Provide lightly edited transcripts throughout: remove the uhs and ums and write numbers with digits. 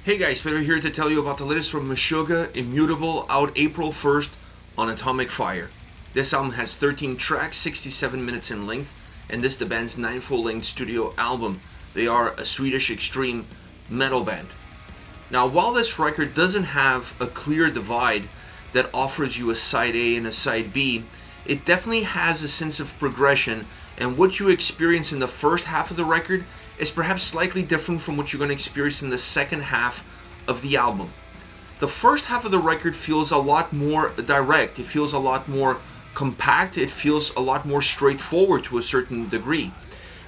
Hey guys, Peter here to tell you about the latest from Meshuggah, Immutable, out April 1st on Atomic Fire. This album has 13 tracks, 67 minutes in length, and this is the band's 9 full-length studio album. They are a Swedish extreme metal band. Now, while this record doesn't have a clear divide that offers you a side A and a side B, it definitely has a sense of progression, and what you experience in the first half of the record is perhaps slightly different from what you're going to experience in the second half of the album. The first half of the record feels a lot more direct, it feels a lot more compact, it feels a lot more straightforward to a certain degree.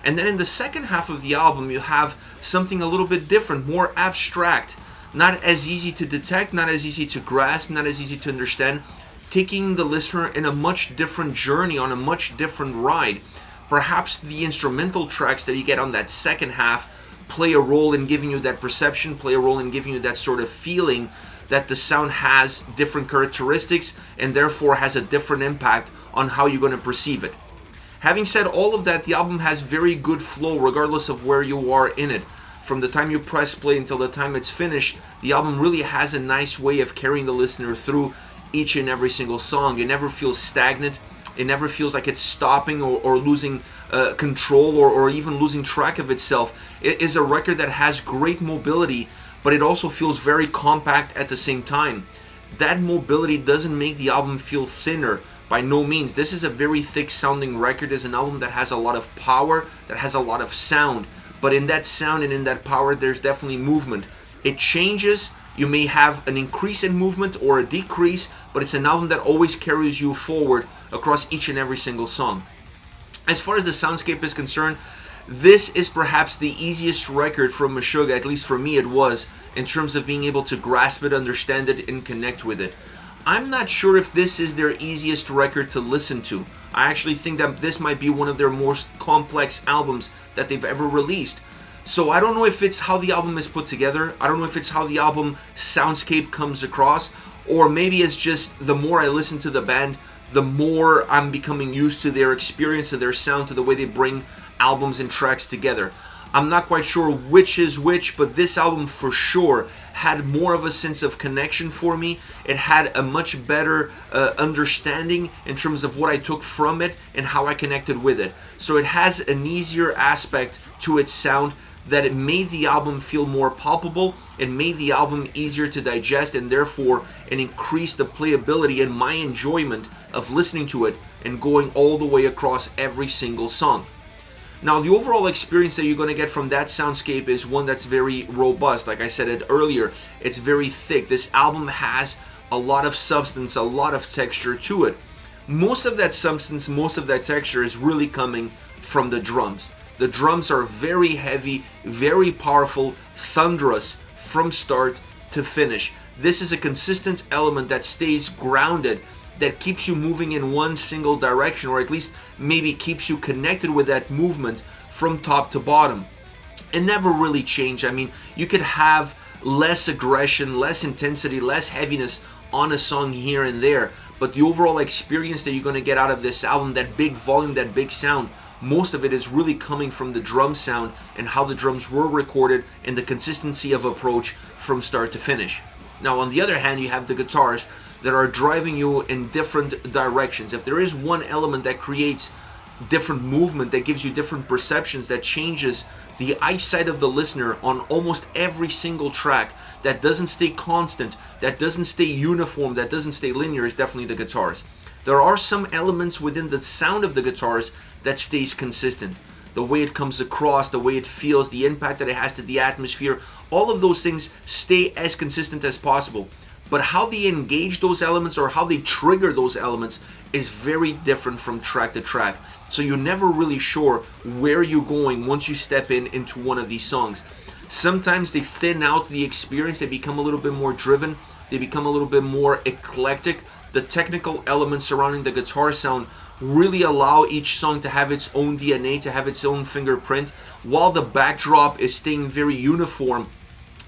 And then in the second half of the album you have something a little bit different, more abstract, not as easy to detect, not as easy to grasp, not as easy to understand, taking the listener in a much different journey, on a much different ride. Perhaps the instrumental tracks that you get on that second half play a role in giving you that perception, play a role in giving you that sort of feeling that the sound has different characteristics and therefore has a different impact on how you're going to perceive it. Having said all of that, the album has very good flow regardless of where you are in it. From the time you press play until the time it's finished, the album really has a nice way of carrying the listener through each and every single song. It never feels stagnant. It never feels like it's stopping or losing control or even losing track of itself. It is a record that has great mobility, but it also feels very compact at the same time. That mobility doesn't make the album feel thinner, by no means. This is a very thick sounding record. It's an album that has a lot of power, that has a lot of sound. But in that sound and in that power, there's definitely movement. It changes. You may have an increase in movement or a decrease, but it's an album that always carries you forward across each and every single song. As far as the soundscape is concerned, this is perhaps the easiest record from Meshuggah, at least for me it was, in terms of being able to grasp it, understand it, and connect with it. I'm not sure if this is their easiest record to listen to. I actually think that this might be one of their most complex albums that they've ever released. So I don't know if it's how the album is put together, I don't know if it's how the album soundscape comes across, or maybe it's just the more I listen to the band, the more I'm becoming used to their experience, to their sound, to the way they bring albums and tracks together. I'm not quite sure which is which, but this album for sure had more of a sense of connection for me. It had a much better understanding in terms of what I took from it and how I connected with it. So it has an easier aspect to its sound that it made the album feel more palpable, it made the album easier to digest, and therefore it increased the playability and my enjoyment of listening to it and going all the way across every single song. Now, the overall experience that you're going to get from that soundscape is one that's very robust. Like I said it earlier, it's very thick. This album has a lot of substance, a lot of texture to it. Most of that substance, most of that texture is really coming from the drums. The drums are very heavy, very powerful, thunderous from start to finish. This is a consistent element that stays grounded, that keeps you moving in one single direction, or at least maybe keeps you connected with that movement from top to bottom. It never really changed. I mean, you could have less aggression, less intensity, less heaviness on a song here and there, but the overall experience that you're going to get out of this album, that big volume, that big sound, most of it is really coming from the drum sound and how the drums were recorded and the consistency of approach from start to finish. Now, on the other hand, you have the guitars that are driving you in different directions. If there is one element that creates different movement, that gives you different perceptions, that changes the eyesight of the listener on almost every single track, that doesn't stay constant, that doesn't stay uniform, that doesn't stay linear, is definitely the guitars. There are some elements within the sound of the guitars that stays consistent. The way it comes across, the way it feels, the impact that it has to the atmosphere, all of those things stay as consistent as possible. But how they engage those elements or how they trigger those elements is very different from track to track. So you're never really sure where you're going once you step into one of these songs. Sometimes they thin out the experience, they become a little bit more driven, they become a little bit more eclectic. The technical elements surrounding the guitar sound really allow each song to have its own DNA, to have its own fingerprint, while the backdrop is staying very uniform.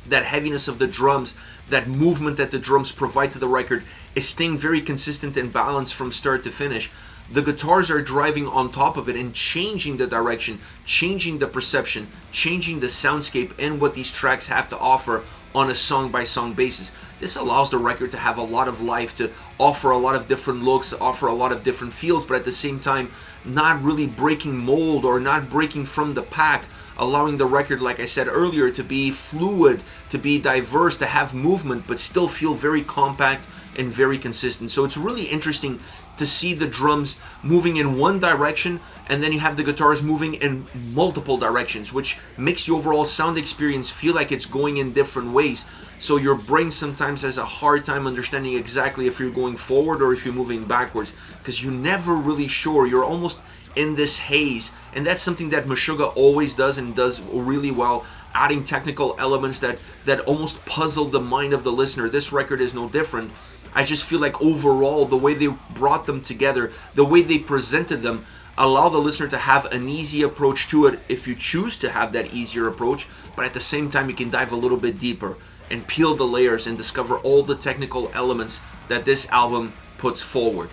That heaviness of the drums, that movement that the drums provide to the record is staying very consistent and balanced from start to finish. The guitars are driving on top of it and changing the direction, changing the perception, changing the soundscape and what these tracks have to offer on a song-by-song basis. This allows the record to have a lot of life, to offer a lot of different looks, offer a lot of different feels, but at the same time, not really breaking mold or not breaking from the pack, allowing the record, like I said earlier, to be fluid, to be diverse, to have movement, but still feel very compact and very consistent. So it's really interesting to see the drums moving in one direction, and then you have the guitars moving in multiple directions, which makes the overall sound experience feel like it's going in different ways. So your brain sometimes has a hard time understanding exactly if you're going forward or if you're moving backwards, because you're never really sure. You're almost in this haze, and that's something that Meshuggah always does and does really well, adding technical elements that almost puzzle the mind of the listener. This record is no different. I just feel like overall, the way they brought them together, the way they presented them, allow the listener to have an easy approach to it if you choose to have that easier approach, but at the same time you can dive a little bit deeper and peel the layers and discover all the technical elements that this album puts forward.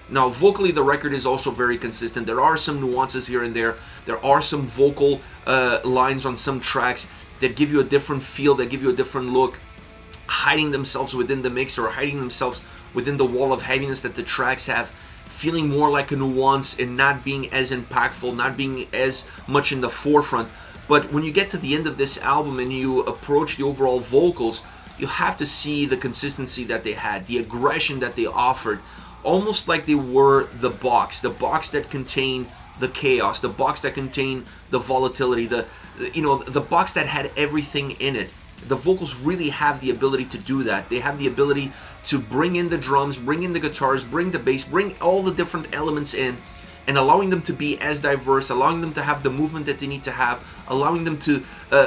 Now, vocally, the record is also very consistent. There are some nuances here and there. There are some vocal lines on some tracks that give you a different feel, that give you a different look, hiding themselves within the mix or hiding themselves within the wall of heaviness that the tracks have, feeling more like a nuance and not being as impactful, not being as much in the forefront. But when you get to the end of this album and you approach the overall vocals, you have to see the consistency that they had, the aggression that they offered, almost like they were the box that contained the chaos, the box that contained the volatility, the box that had everything in it. The vocals really have the ability to do that. They have the ability to bring in the drums, bring in the guitars, bring the bass, bring all the different elements in, and allowing them to be as diverse, allowing them to have the movement that they need to have, allowing them to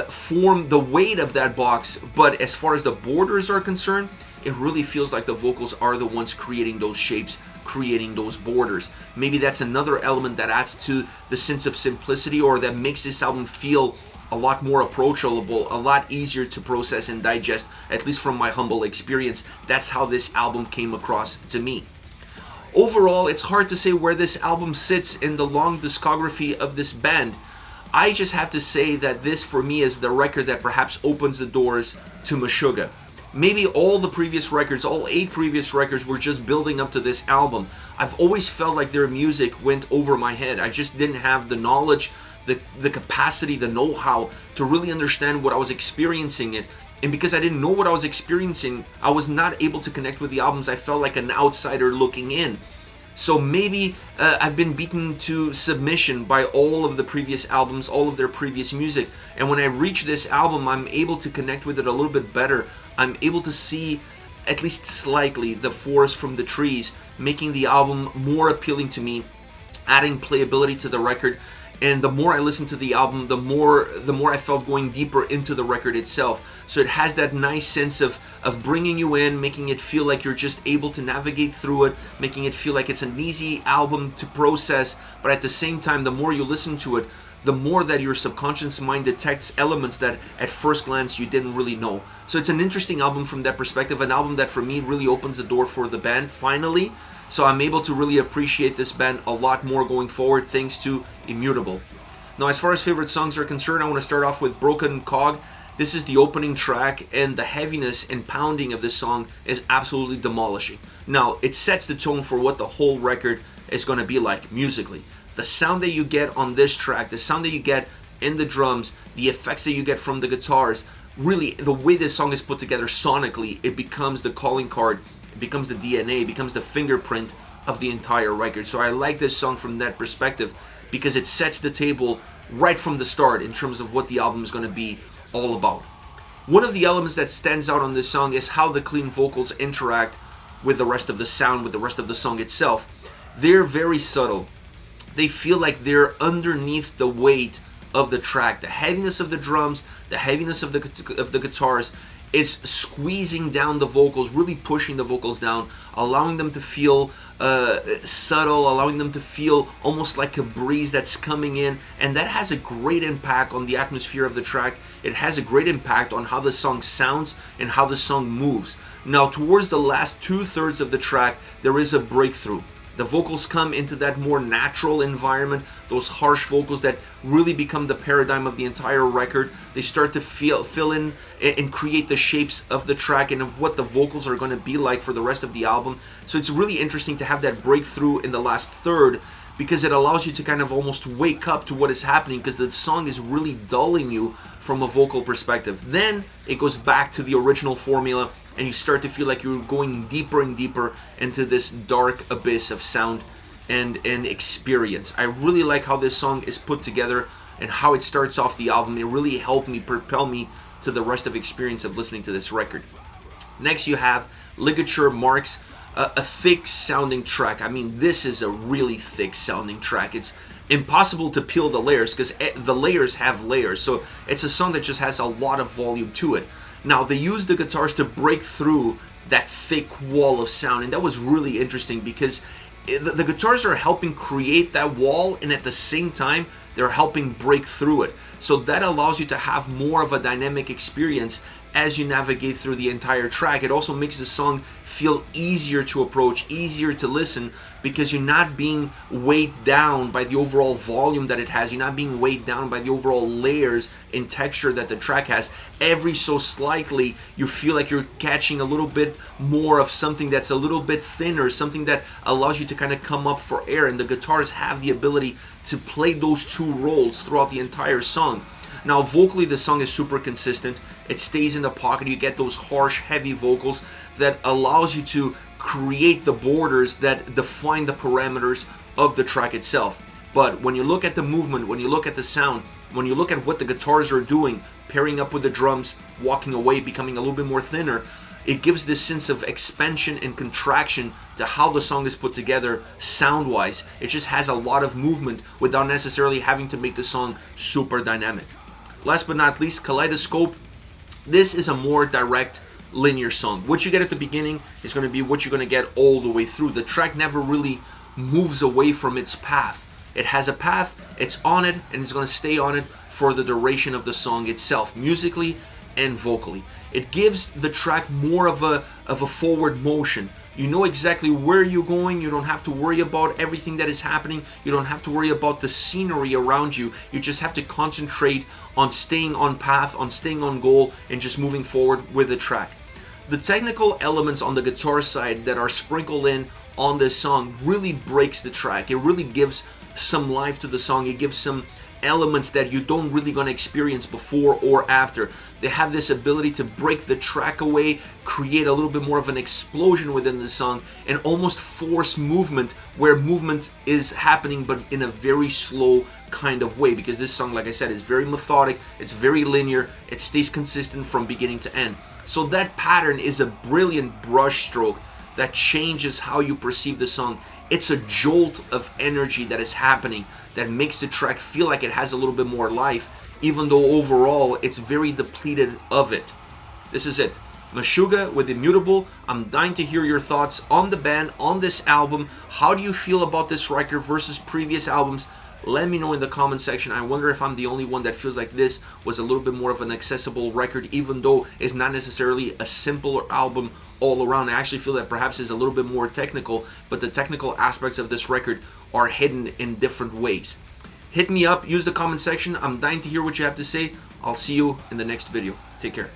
form the weight of that box. But as far as the borders are concerned, it really feels like the vocals are the ones creating those shapes, creating those borders. Maybe that's another element that adds to the sense of simplicity, or that makes this album feel a lot more approachable, a lot easier to process and digest, at least from my humble experience. That's how this album came across to me. Overall, it's hard to say where this album sits in the long discography of this band. I just have to say that this, for me, is the record that perhaps opens the doors to Meshuggah. Maybe all the previous records, all 8 previous records, were just building up to this album. I've always felt like their music went over my head. I just didn't have the knowledge, the capacity, the know-how to really understand what I was experiencing it. And because I didn't know what I was experiencing, I was not able to connect with the albums. I felt like an outsider looking in. So maybe I've been beaten to submission by all of the previous albums, all of their previous music. And when I reach this album, I'm able to connect with it a little bit better. I'm able to see, at least slightly, the forest from the trees, making the album more appealing to me, adding playability to the record. And the more I listened to the album, the more I felt going deeper into the record itself. So it has that nice sense of bringing you in, making it feel like you're just able to navigate through it, making it feel like it's an easy album to process. But at the same time, the more you listen to it, the more that your subconscious mind detects elements that at first glance you didn't really know. So it's an interesting album from that perspective, an album that for me really opens the door for the band finally. So I'm able to really appreciate this band a lot more going forward thanks to Immutable. Now, as far as favorite songs are concerned, I want to start off with Broken Cog. This is the opening track, and the heaviness and pounding of this song is absolutely demolishing. Now, it sets the tone for what the whole record is going to be like musically. The sound that you get on this track, the sound that you get in the drums, the effects that you get from the guitars, really the way this song is put together sonically, it becomes the calling card, it becomes the DNA, it becomes the fingerprint of the entire record. So I like this song from that perspective because it sets the table right from the start in terms of what the album is going to be all about. One of the elements that stands out on this song is how the clean vocals interact with the rest of the sound, with the rest of the song itself. They're very subtle. They feel like they're underneath the weight of the track. The heaviness of the drums, the heaviness of the guitars is squeezing down the vocals, really pushing the vocals down, allowing them to feel subtle, allowing them to feel almost like a breeze that's coming in, and that has a great impact on the atmosphere of the track. It has a great impact on how the song sounds and how the song moves. Now, towards the last 2/3 of the track, there is a breakthrough. The vocals come into that more natural environment, those harsh vocals that really become the paradigm of the entire record. They start to fill in and create the shapes of the track and of what the vocals are going to be like for the rest of the album. So it's really interesting to have that breakthrough in the last third, because it allows you to kind of almost wake up to what is happening, because the song is really dulling you from a vocal perspective. Then it goes back to the original formula, and you start to feel like you're going deeper and deeper into this dark abyss of sound and experience. I really like how this song is put together and how it starts off the album. It really helped me propel me to the rest of experience of listening to this record. Next you have Ligature Marks, a thick sounding track. I mean, this is a really thick sounding track. It's impossible to peel the layers because the layers have layers. So it's a song that just has a lot of volume to it. Now they use the guitars to break through that thick wall of sound, and that was really interesting because the guitars are helping create that wall, and at the same time they're helping break through it. So that allows you to have more of a dynamic experience as you navigate through the entire track. It also makes the song feel easier to approach, easier to listen, because you're not being weighed down by the overall volume that it has. You're not being weighed down by the overall layers and texture that the track has. Every so slightly, you feel like you're catching a little bit more of something that's a little bit thinner, something that allows you to kind of come up for air, and the guitars have the ability to play those two roles throughout the entire song. Now vocally, the song is super consistent. It stays in the pocket. You get those harsh, heavy vocals that allows you to create the borders that define the parameters of the track itself. But when you look at the movement, when you look at the sound, when you look at what the guitars are doing, pairing up with the drums, walking away, becoming a little bit more thinner, it gives this sense of expansion and contraction to how the song is put together sound-wise. It just has a lot of movement without necessarily having to make the song super dynamic. Last but not least, Kaleidoscope. This is a more direct, linear song. What you get at the beginning is going to be what you're going to get all the way through. The track never really moves away from its path. It has a path, it's on it, and it's going to stay on it for the duration of the song itself, musically and vocally. It gives the track more of a forward motion. You know exactly where you're going. You don't have to worry about everything that is happening. You don't have to worry about the scenery around you. You just have to concentrate on staying on path, on staying on goal, and just moving forward with the track. The technical elements on the guitar side that are sprinkled in on this song really breaks the track. It really gives some life to the song. It gives some elements that you don't really gonna experience before or after. They have this ability to break the track away, create a little bit more of an explosion within the song, and almost force movement where movement is happening but in a very slow kind of way, because this song, like I said, is very methodic, it's very linear, it stays consistent from beginning to end. So that pattern is a brilliant brush stroke that changes how you perceive the song. It's a jolt of energy that is happening that makes the track feel like it has a little bit more life, even though overall it's very depleted of it. This is it. Meshuggah with Immutable. I'm dying to hear your thoughts on the band, on this album. How do you feel about this record versus previous albums? Let me know in the comment section. I wonder if I'm the only one that feels like this was a little bit more of an accessible record, even though it's not necessarily a simpler album all around. I actually feel that perhaps it's a little bit more technical, but the technical aspects of this record are hidden in different ways. Hit me up, use the comment section. I'm dying to hear what you have to say. I'll see you in the next video. Take care.